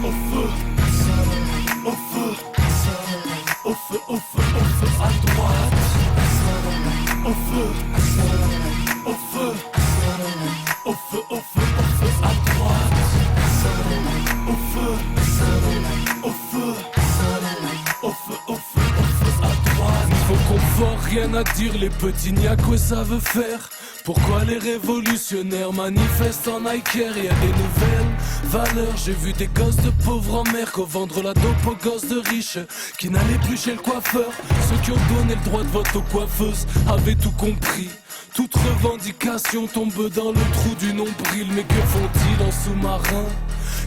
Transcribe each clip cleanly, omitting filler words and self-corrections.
Au feu, au feu, au feu, au feu, au feu à droite. Au feu, au feu, au feu, au feu, au feu à droite. Au feu, au feu, au feu, au feu, au feu à droite. Niveau confort, rien à dire, les petits n'y a quoi ça veut faire. Pourquoi les révolutionnaires manifestent en Nike? Y'a des nouvelles valeurs. J'ai vu des gosses de pauvres en mer qu'au vendre la dope aux gosses de riches qui n'allaient plus chez le coiffeur. Ceux qui ont donné le droit de vote aux coiffeuses avaient tout compris. Toute revendication tombe dans le trou du nombril. Mais que font-ils en sous-marin?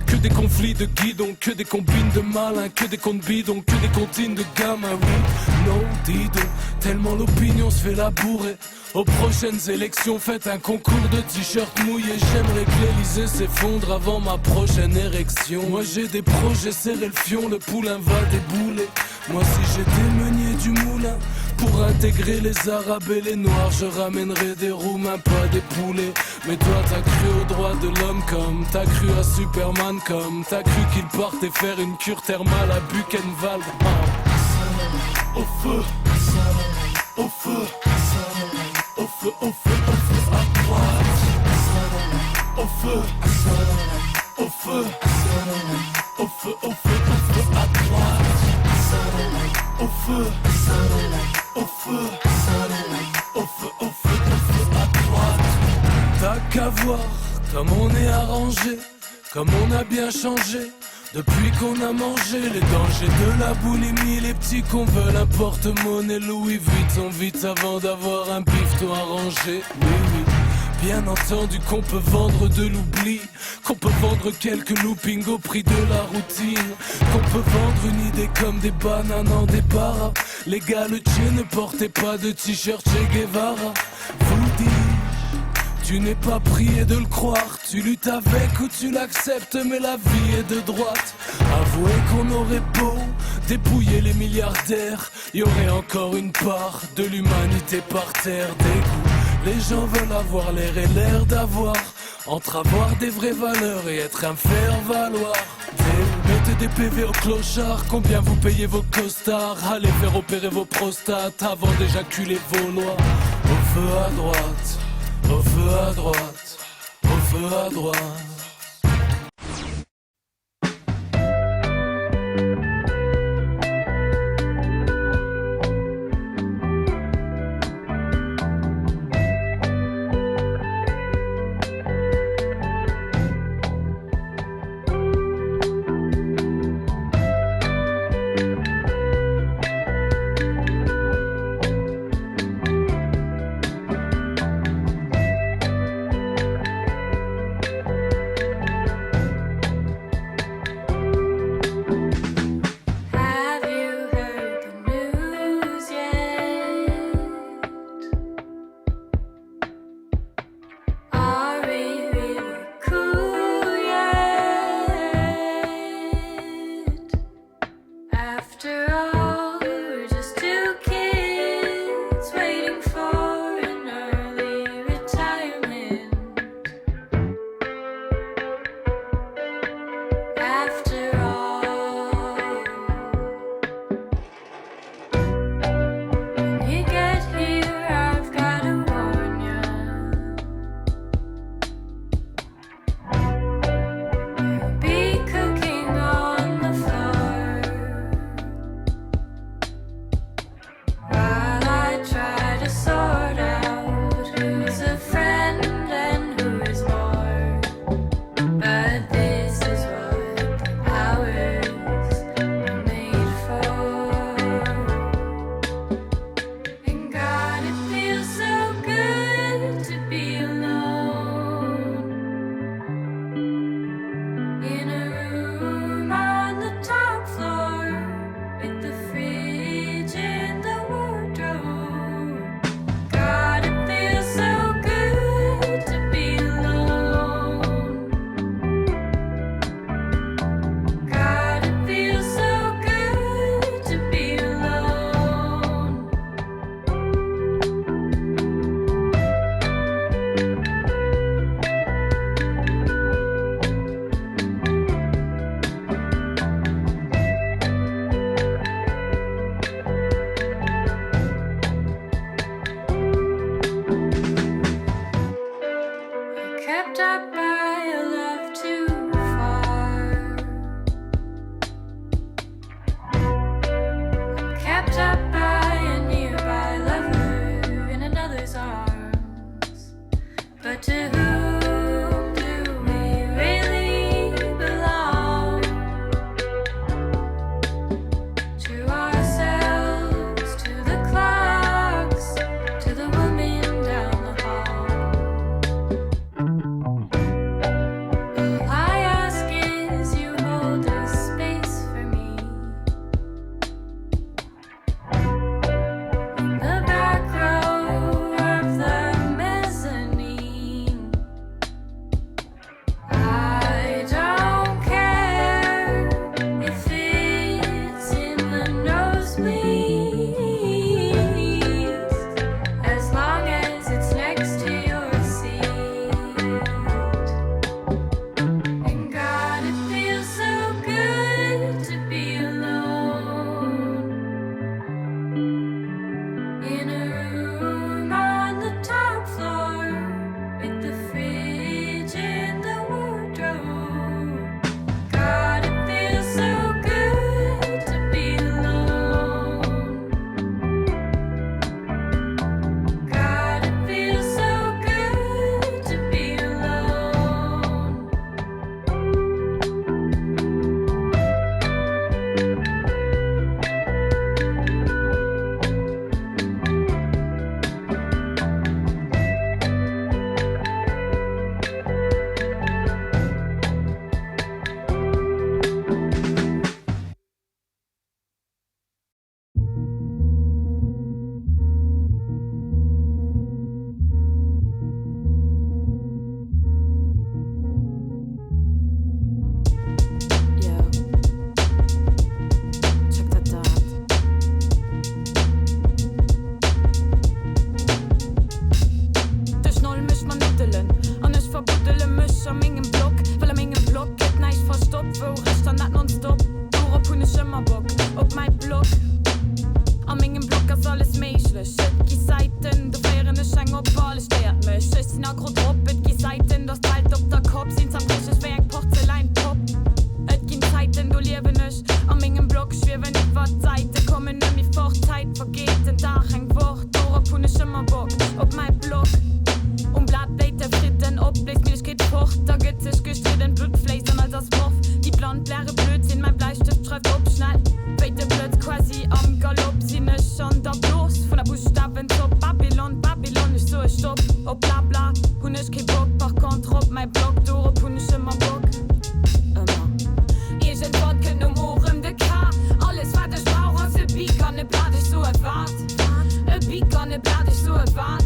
Que des conflits de guidons, que des combines de malins, que des comptes bidons, que des comptines de gamins. Oui, non, dis donc, tellement l'opinion se fait labourer. Aux prochaines élections, faites un concours de t-shirts mouillés. J'aimerais que l'Elysée s'effondre avant ma prochaine érection. Moi j'ai des projets, serrer le fion, le poulain va débouler. Moi si j'étais meunier du moulin, pour intégrer les arabes et les noirs, je ramènerais des roumains, pas des poulets. Mais toi t'as cru aux droits de l'homme comme t'as cru à Superman comme t'as cru qu'il partait faire une cure thermale à Buchenwald. Au feu, au feu, au feu, au feu, au feu à droite. Au feu, au feu, au feu, au feu, au feu à droite. Au feu, au feu, au feu, au feu, au feu à droite. T'as qu'à voir comme on est arrangé, comme on a bien changé. Depuis qu'on a mangé les dangers de la boulimie, les petits qu'on veut un porte-monnaie Louis Vuitton vite avant d'avoir un bifton arrangé. Oui, oui, bien entendu qu'on peut vendre de l'oubli, qu'on peut vendre quelques loopings au prix de la routine, qu'on peut vendre une idée comme des bananes en débarras. Les gars, le Tché ne portait pas de t-shirt Che Guevara. Vous dites, tu n'es pas prié de le croire, tu luttes avec ou tu l'acceptes, mais la vie est de droite. Avouez qu'on aurait beau dépouiller les milliardaires, y aurait encore une part de l'humanité par terre. Dégoût, les gens veulent avoir l'air et l'air d'avoir, entre avoir des vraies valeurs et être un faire-valoir. Mettez des PV au clochard, combien vous payez vos costards? Allez faire opérer vos prostates avant d'éjaculer vos lois. Au feu à droite, au feu à droite, au feu à droite. a love too far. I'm kept up by a nearby lover in another's arms. But to whom do we really belong? To ourselves, to the clocks, to the woman down the hall. All I ask is you hold a space for me in the back row of the mezzanine. I don't care if it's in the nosebleeds, as long as it's next to your seat. And God, it feels so good to be alone in a room on the top floor with the fridge and the wardrobe. God, it feels so good to be alone. God, it feels so good to be alone. Yo, check that out. Det snoll mich man nuddelen an ich verbudele mich am engem Block, weil am engem Block geht nicht verstoppt, wo ich dann nicht nonstop. Dora pun ich immer Bock auf mein Block. Am engem Block ist alles möglich. Die Seiten, du wären ich ein Opfer, alles stört mich. Ich sind agro drop, die Seiten, das teilt auf der Kopf, sind zerbrechlich wie ein Porzellanpop. Et gibt Zeiten, du lebe nicht. Am engem Block schwer, wenn ich was Seite kommen, nämlich vor Zeit vergeht. Den Tag ein Wort, Dora pun ich immer Bock auf mein Block. Blatt bleibt der Fritten ob, bläst mir geht fort. Da geht sich gestritten, Blutfleisch und all das Morph. Die blond leere Blödsinn, mein Bleistift schreibt ob schnell. Weite Blöd quasi am Galopp, sie nicht schon da bloß. Von der Buchstaben top, Babylon, Babylon, ich so, ich stopp. Oh bla bla, hun ich kein Bock, par contre ob mein Block, Dora pun ich immer Bock. Immer. Irgendwann können Ohren de K. Alles was ich brauch aus der Beak an der Blatt, ich so erwart. Beak an der Blatt, ich so erwart.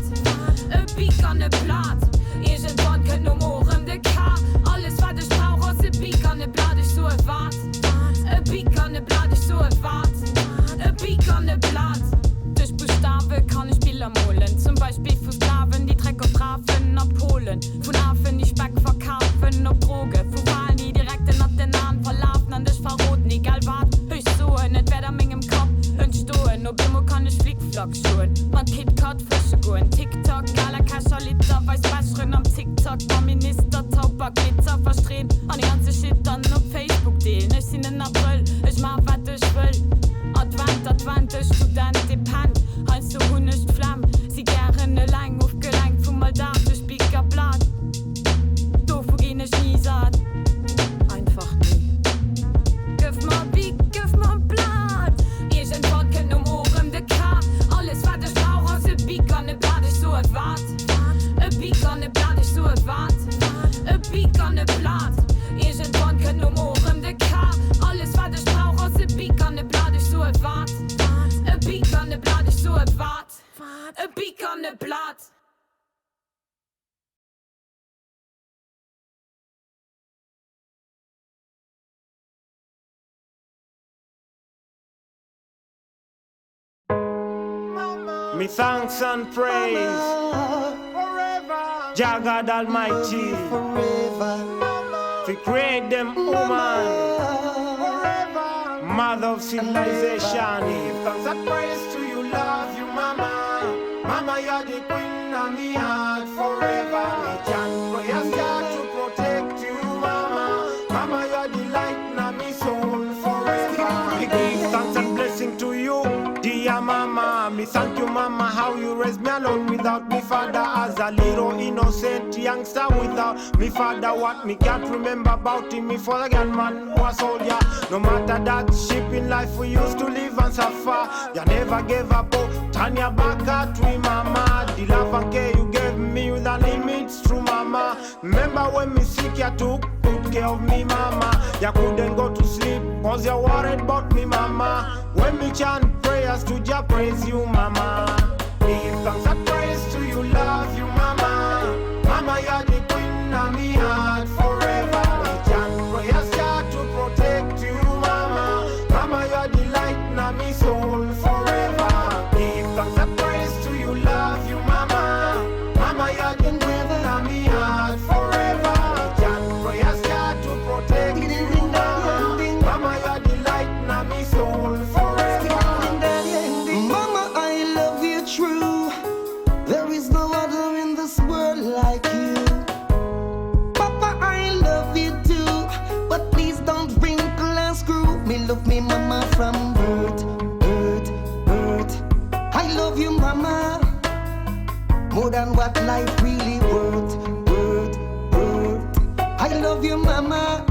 Beak an der Blatt. Irgendwann können Ohren de K. Alles was ich brauch aus der Beak an der Blatt, ich so erwart. Beak an der Blatt, ich so erwart. Beak an der Blatt. Durch Buchstabe kann ich Bilder malen. Zum Beispiel für Sklaven, die Dreck auf Grafen abholen. Von Affen, die Speck verkaufen, ob Droge. Von Wahlen, die direkt in den Nahen verlaufen, an dich verroten, egal was. Ich so, nicht wer da mit im Kopf entstohlen. Ob immer kann ich Flickflock schulen. Man KitKat, Fische gehen. TikTok, geiler Kascher, Liter, weiß Waschrin am TikTok. Beim Minister, Tauber, Glitzer, verstrehen. An die ganze Shit dann auf Facebook dealen. Ich bin in April, ich mach was ich will. Advent, ich Student, depend. Heißt du hun nicht Flamm. Sie gerne lang aufgelenkt, von mal da, durch Spiekerblatt. Doof, wo gehen ich nie satt. Einfach nie. Gif mal Beak, gif mal Blatt. Irgendwann können Ohren de K. Alles was ich brauch aus der Beak an der Blatt, ich so erwart. Beak an der Blatt, ich so erwart. Beak an der Blatt. Irgendwann können Ohren de K. Alles was ich brauch aus der Beak an der Blatt, ich so erwart. Beak an der Blatt, ich so erwart. Beak an der Blatt. Me thanks and praise Jah God Almighty to create them woman, mother of civilization. Give thanks and praise to you, love you, mama. Mama, you're the queen of me heart forever. Me chant prayers, God, to protect mama, how you raised me alone without me father. As a little innocent youngster without me father, what me can't remember about him. Me for the gunman who a soldier. No matter that ship in life we used to live and suffer. You never gave up, oh, turn your back at me, mama. The love and care you gave me without limits, true mama. Remember when me sick, you took good care of me, mama. You couldn't go to sleep cause you worried about me, mama. When me chant prayers to Jah, praise you, mama. Give thanks and praise to you, love you, mama. Mama, you're the queen of me heart forever. Me chant prayers, Jah, to protect you, mama. Mama, you're the light of me soul forever. Give thanks and praise to you, love you, mama. Mama, you're the queen of me heart forever. Me chant prayers, Jah, to protect you, mama. Mama, you're the light of me soul forever. Mama, I love you true. There is no other in this world like you. Papa, I love you too. But please don't wrinkle and screw. Me love me mama from birth. I love you mama, more than what life really worth. I love you mama,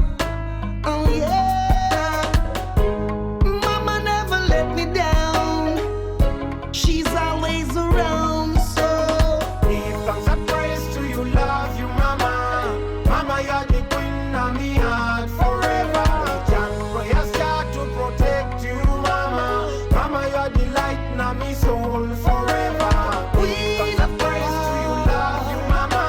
oh yeah. Mama never let me down. She's always around, so Give thanks and praise to you, love you, mama. Mama, you're the queen of me heart forever. Me chant prayers, Jah, to protect you, mama. Mama, you're the light of me soul forever. Give thanks and praise to you, love you, mama.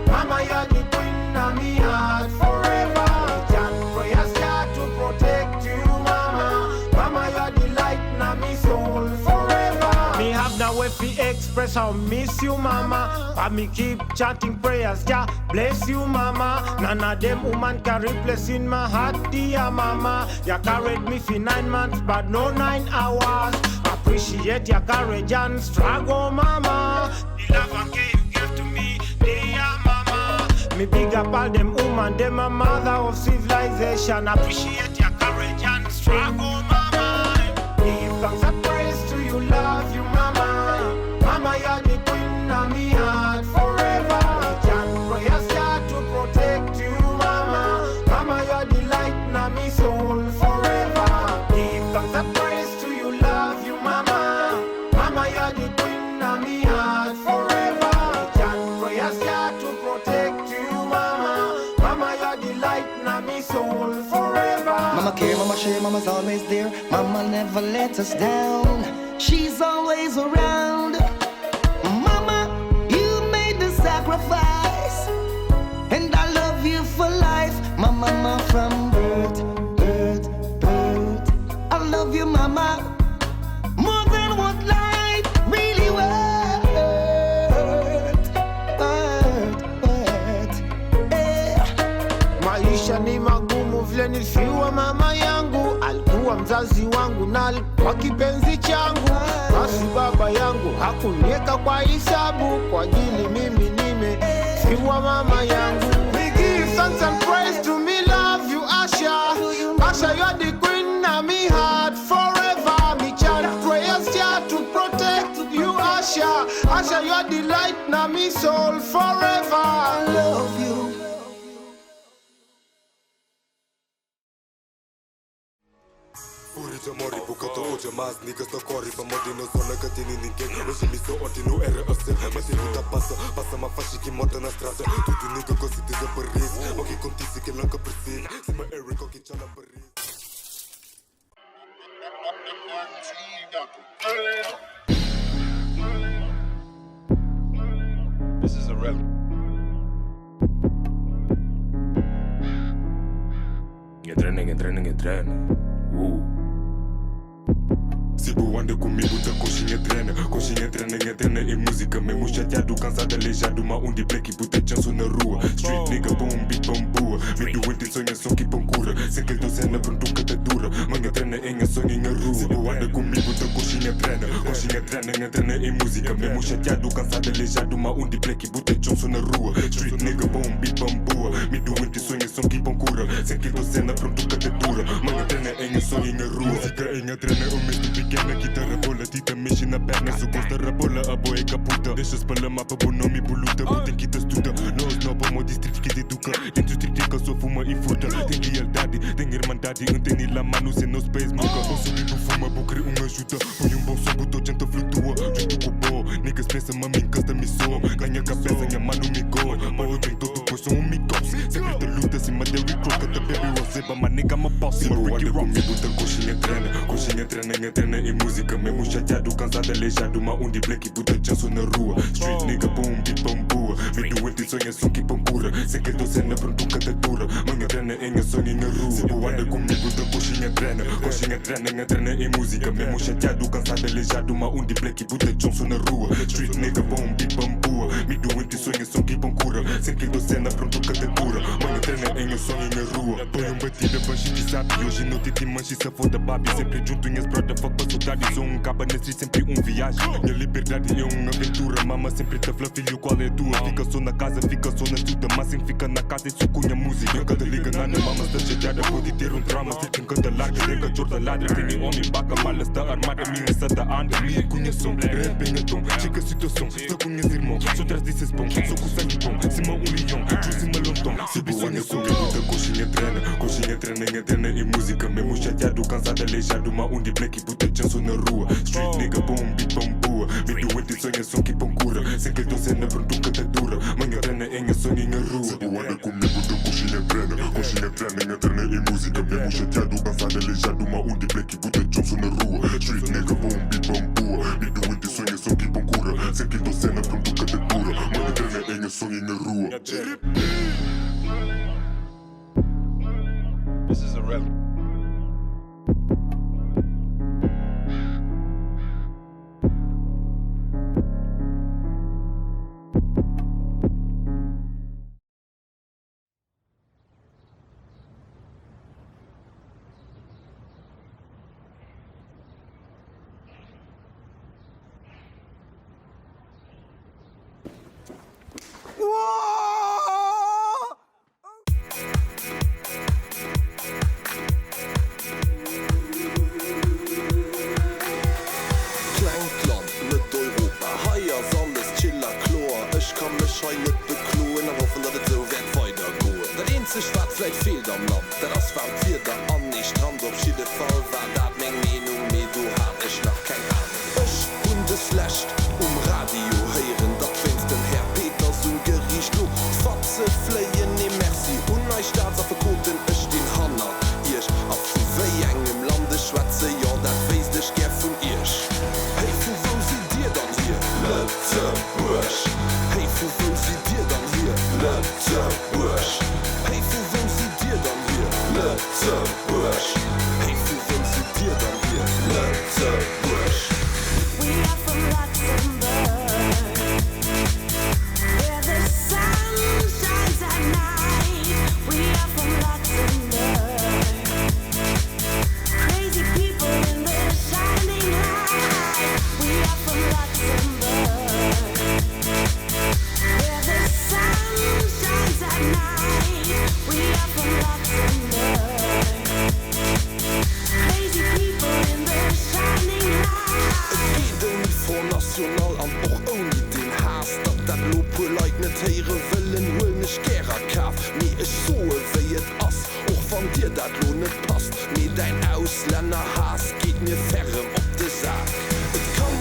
Mama, you're the queen of me heart forever. Me chant prayers, Jah, to protect you, mama. Mama, you're the light of me soul forever. Me have no way to express how miss you, mama. But me keep chanting prayers, Jah, bless you, mama. None of them woman can replace in my heart, dear mama. You carried me for 9 months, but no 9 hours. Appreciate your courage and struggle, mama. The love and care you gave to me, dear mama. Me big up all them woman, them a mother of civilization. Appreciate your courage and struggle, mama. Give thanks and praise to you, love you, mama. Mama, you're the queen of me heart forever. Chant prayers, Jah, to protect you, mama. Mama, you're the light of me soul forever. Give thanks and praise to you, love you, mama. Mama, you're the queen of me heart forever. Chant prayers, Jah, to protect you, mama. Mama, you're the light of me soul forever. Mama care, mama share, mama's always there. Mama never let us down. She's always around. Mama, you made the sacrifice, and I love you for life. Mama from birth. I love you, mama, more than what life really worth. Maisha ni magumu vile nilifiwa mama yangu. Alikuwa mzazi wangu na alikuwa kipenzi changu. Basi baba yangu hakunieka kwa hisabu. Kwa ajili mimi nimefiwa mama yangu. We give thanks and praise to me, love you, Asha. Asha, you're the queen of me heart forever. Me chant prayers, Jah, to protect you, Asha. Asha, you're the light of me soul forever. I love you. Urija mori bukato uja mas niggas no kori pa modi no zona katini ninguém hoje me sou ontem no era assim mas ele tá passa uma faixa que monta na estrada tudo nigga gosta de desaparecer o que acontece que nunca percebe se my Eric o que já na parede. This is a rap. Entrena. Sibu anda comigo, tá coxinha treina e música mesmo chateado, cansado, aleijado, mas onde black puta chanso na rua. Street nigga, bom beat, bom boa. Me doente sonha só que bom cura. Sem que ele cena pronto que tá dura. Manhã treina em a sonha na rua. Sibu anda comigo, tá coxinha treina trene e musica mesmo chateado, cansado, aleijado, uma onde black bota Johnson na rua. Street nigga, bom, beat bambua. Me doente sonho, som que bom cura. Sem que cena, pronto, catadura. Manga trena em sonho na rua. Música em trena, o mesmo pequena. Guitarra bola, tita, mexe na perna. Se gosta rabola, a boa é caputa. Deixa-se pela mapa, bom nome, boluta. Botem que te estuda. Nós não vamos distrito que te educa. Dentro do distrito que só fuma e furta. Tem lealdade, tem irmandade. Tem lá mano, sem nos pés, nunca. O subido fuma, vou querer uma ajuda. Põe bom som, botou janta flutua. Junto com o pó, niggas pensam a mim, casta me soa. Ganha cabeça, minha mano me goa. Morro bem todo, pois sou micos. Sempre te luta, cima de Rick Rock. Até bebe roseba, mas nigga me boss. Uma Ricky Rock. Comigo tá coxinha trena e música. Mesmo chateado, cansado, aleijado. Uma onde black, puta Johnson na rua. Street nigga, boom, beat bambua. Me doente, sonha, som que pampura. Sem que tô cena, pronto, catadura. Manhã trena em sonho na rua. Se anda comigo, tá coxinha trena e música. Mesmo chateado, cansado, aleijado. Uma onde black, puta Johnson na rua. Street nigga, boom, beat bambua. Me doente, sonha, som que pampura. Sem que tô cena, pronto, catadura. Manhã trena em sonho na rua. Põe batida, banchi que sabe. Hoje não te manche, se foda, babi. Sempre junto, minhas brother, fuck pra saudade. Sou caba na street, sempre viagem. Minha liberdade é aventura. Mama sempre te fala, filho, qual é a tua? Fica só na casa, fica só na estuda. Mas sem fica na casa e só cunha música. Nunca te liga nada, mama está chateada. Pode ter trauma, se tem canta larga. Tem cachorro da ladra, tem homem, baca, mala está armada. Minha sada anda, minha cunha som. Rap em tom, chica situação. Só conhece irmão, só traz desses bom. Só com sangue bom, cima leão. Juice malontom, se bisonha som. Puta coxinha trena e música. Mesmo chateado, cansado, aleijado. Uma onde black, puta Johnson na rua. Street nigga, boom, beat bambua. Me doente, sonha, som que pão cura. Sem que tô cena, pronto, catadura. Manhã trena em sonho na rua. Se anda comigo, tá coxinha trena e música. Mesmo chateado, cansado, aleijado. Uma onde black, puta Johnson na rua. Street nigga, boom, beat bambua. Me doente, sonha, som que pão cura. Sem que tô cena, pronto, catadura. Manhã trena em sonho na rua. This is a rap. Vielleicht fehlt am Land, der Asphalt wird der an nicht Strand auf jeden Fall war dat Menge mir du hab ich noch kein Ahnung. Ich Bundeslächt Radio hören, dat fängst den Herr Peter so gericht du Fatze fleien ne Merci und euch Staatsverkoten ich den Hanna ich auf wei engem Lande schwätze ja dat weis dich ger von ich. Hey wo sie dir dann hier? Letzte Bursch. Hey wo sie dir dann hier? Letzte Bursch. Hey wo sie dir dann hier? Letzte Bursch. Hey wo sie dir dann hier? Letzte Bursch. We are from Luxembourg, where the sun shines at night. We are from Luxembourg, crazy people in the shining light. We are from Luxembourg, where the sun shines at night. We are from Luxembourg, crazy people in the shining light. Vor national an och ohne den Has dat dat Lopo leit net heiere willen hol nech gerer kaf mir is so wéiet ass och van dir dat lo net passt mir dein Ausländer Has geht mir ferrem op de Saat. Et kann